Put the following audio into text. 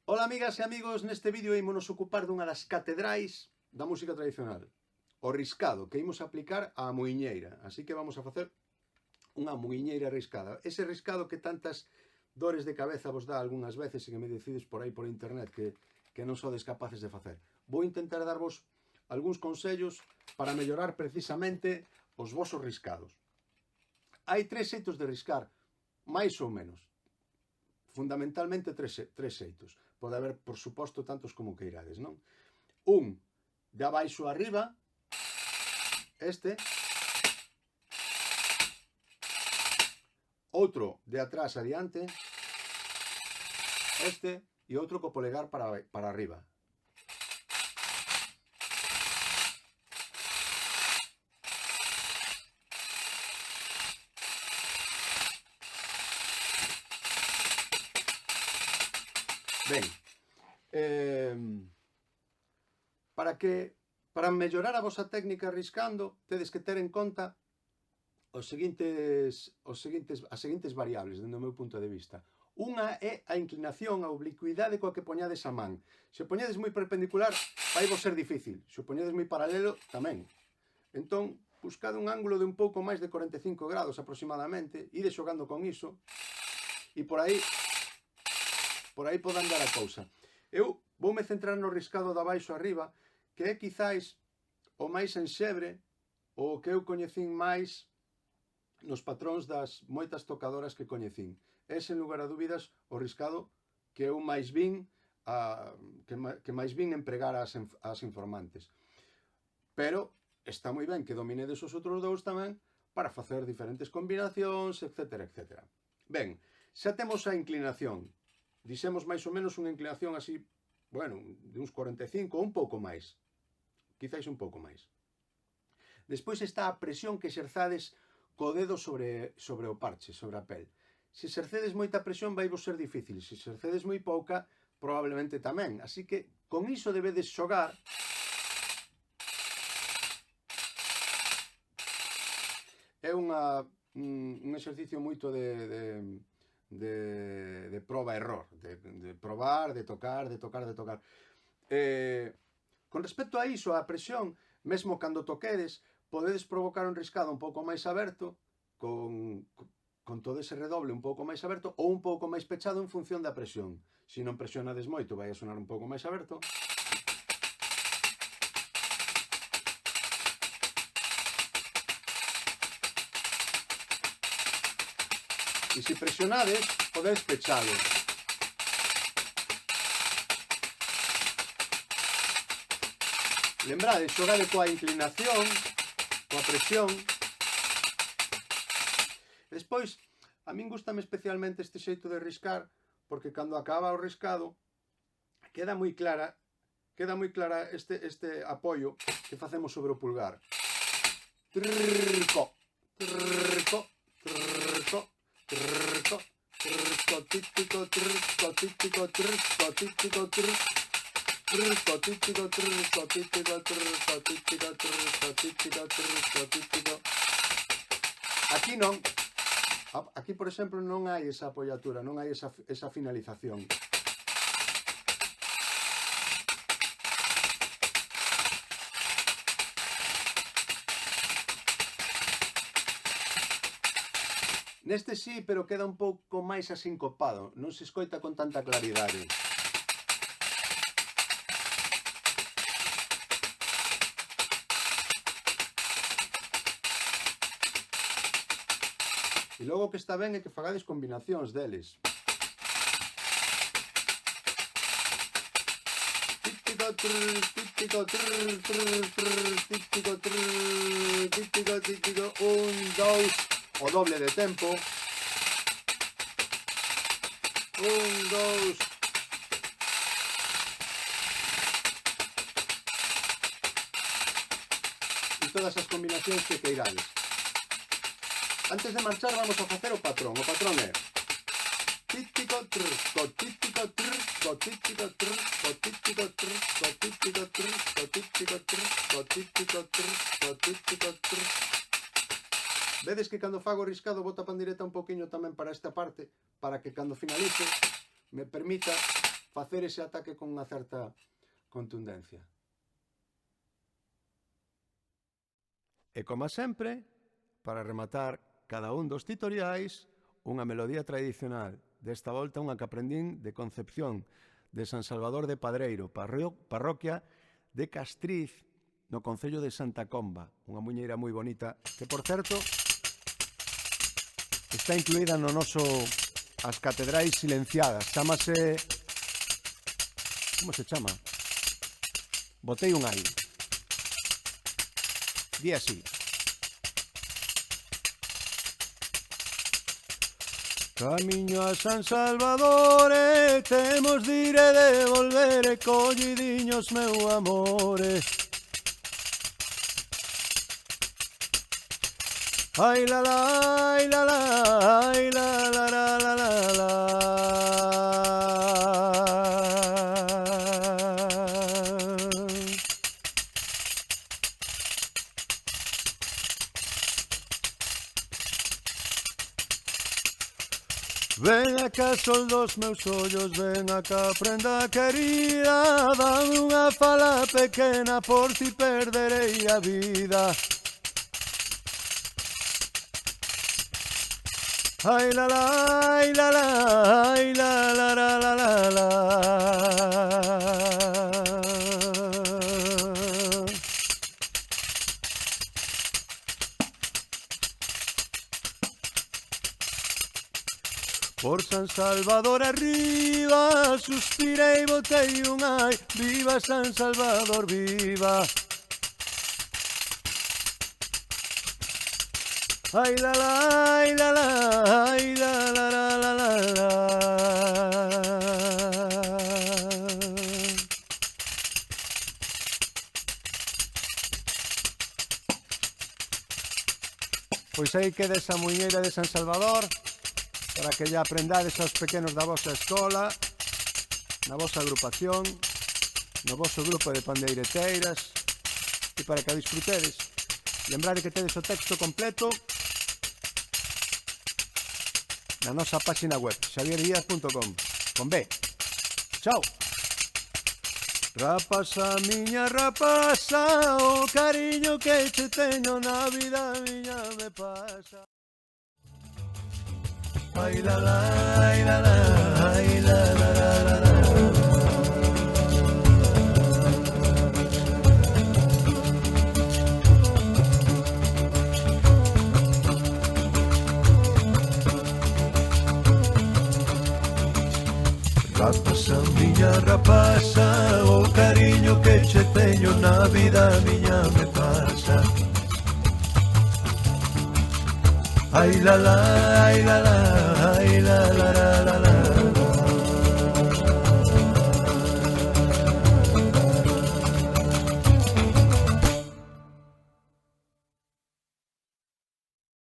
Ola amigas e amigos, neste vídeo ímonos ocupar dunha das catedrais da música tradicional, o riscado, que imos aplicar á muiñeira. Así que vamos a facer unha muiñeira riscada. Ese riscado que tantas dores de cabeza vos dá algunhas veces e que me decides por aí por internet que non sodes capaces de facer. Vou intentar darvos algúns consellos para mellorar precisamente os vosos riscados. Hai tres xeitos de riscar, máis ou menos. Fundamentalmente tres xeitos. Pode haber, por suposto, tantos como queirades, non? Un de abaixo arriba, este. Outro de atrás adiante, este. E outro co polegar para arriba. Ben, para mellorar a vosa técnica riscando, tedes que ter en conta as seguintes variables, dende o meu punto de vista. Unha é a inclinación, a oblicuidade coa que poñades a man. Se o poñedes moi perpendicular, vai vos ser difícil. Se o poñedes moi paralelo, tamén. Entón, buscade un ángulo de un pouco máis de 45 grados aproximadamente, ide xogando con iso, e por aí pode andar a cousa. Eu voume centrar no riscado de abaixo arriba, que é quizáis o máis enxebre, o que eu coñecín máis nos patróns das moitas tocadoras que coñecín. É, sen lugar a dúbidas, o riscado que eu máis vin empregar as informantes. Pero está moi ben que dominedes os outros dous tamén para facer diferentes combinacións, etc, etc. Ben, xa temos a inclinación. Dixemos máis ou menos unha inclinación así, bueno, de uns 45 ou un pouco máis. Quizáis un pouco máis. Despois está a presión que exerzades co dedo sobre o parche, sobre a pel. Se exercedes moita presión vai vos ser difícil, se exercedes moi pouca, probablemente tamén. Así que con iso debedes xogar. É un exercicio moito de proba e error, de probar, de tocar. Con respecto a iso, a presión, mesmo cando toquedes, podedes provocar un riscado un pouco máis aberto, con todo ese redoble un pouco máis aberto, ou un pouco máis pechado en función da presión. Se non presionades moito, vai a sonar un pouco máis aberto. E se presionades, podedes pechalo. Lembrade, xogade coa inclinación, coa presión. Despois, a min gustame especialmente este xeito de riscar, porque cando acaba o riscado, queda moi clara este apoio que facemos sobre o pulgar. Trrrco, trrrco, trrrco, trrrco, trrrco, típico, trrrco, típico, trrrco, típico, trrrco. Aquí non. Aquí, por exemplo, non hai esa apoiatura, non hai esa finalización. Neste sí, pero queda un pouco máis asincopado, non se escoita con tanta claridade. E logo o que está ben é que fagades combinacións deles. Típico, típico, típico, típico, típico, un, dous, o doble de tempo. Un, dous. E todas as combinacións que queirades. Antes de marchar vamos a facer o patrón. O patrón é típico, trrco, típico, trrco, típico, trrco, típico, trrco, típico, trrco, típico, trrco, típico, trrco, típico, trrco. Vedes que cando fago o riscado boto a pandireta un poquinho tamén para esta parte, para que cando finalice me permita facer ese ataque con unha certa contundencia. E como sempre, para rematar cada un dos tutoriais, unha melodía tradicional. Desta volta unha que aprendín de Concepción, de San Salvador de Padreiro, parroquia de Castriz, no concello de Santa Comba. Unha muñeira moi bonita, que, por certo, está incluída no noso As Catedrais Silenciadas. Chámase... Como se chama? Botei un ai. Di así. Camiño a San Salvador e temos de ir e de volver e collidiños meu amore. Ai la la, ai la la, ai la la la la la la. Ven acá, sol dos meus ollos, ven acá, prenda querida, dame unha fala pequena, por ti perderei a vida. Ai la la, ai la la, ai la la la la la la. Por San Salvador arriba, suspirei e botei un ai, viva San Salvador, viva. Ai la la, ai la la, ai la la la la la la. Pois aí queda esa muñeira de San Salvador, para que ya aprendades aos pequenos da vosa escola, na vosa agrupación, no voso grupo de pandeireteiras, e para que a disfrutedes. Lembrade que tedes o texto completo na nosa página web, xavierdiaz.com, con B. Chao! Rapaza, miña rapaza, o cariño que che teño na vida miña me pasa. Ay la la, ay la la, ay la la la la la. Rapaza, miña rapaza, o cariño que che teño na vida miña me pasa. Ay la la, ay la la, ay la la la la.